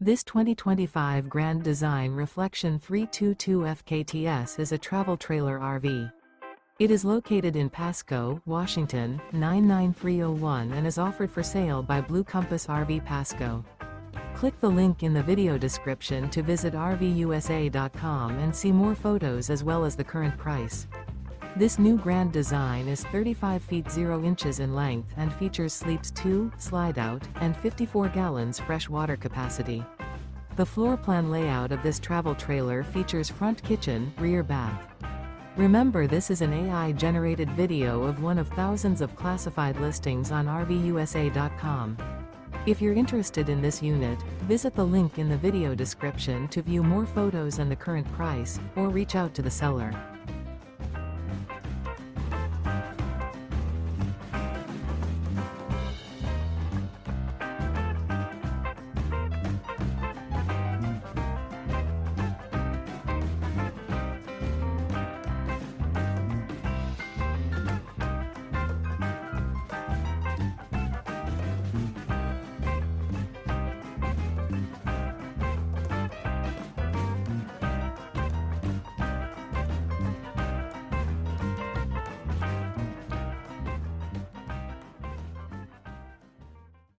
This 2025 Grand Design Reflection 322 FKTS is a travel trailer RV. It is located in Pasco, Washington, 99301 and is offered for sale by Blue Compass RV Pasco. Click the link in the video description to visit RVUSA.com and see more photos as well as the current price. This new Grand Design is 35 feet 0 inches in length and features sleeps 2, slide-out, and 54 gallons fresh water capacity. The floor plan layout of this travel trailer features front kitchen, rear bath. Remember, this is an AI-generated video of one of thousands of classified listings on RVUSA.com. If you're interested in this unit, visit the link in the video description to view more photos and the current price, or reach out to the seller.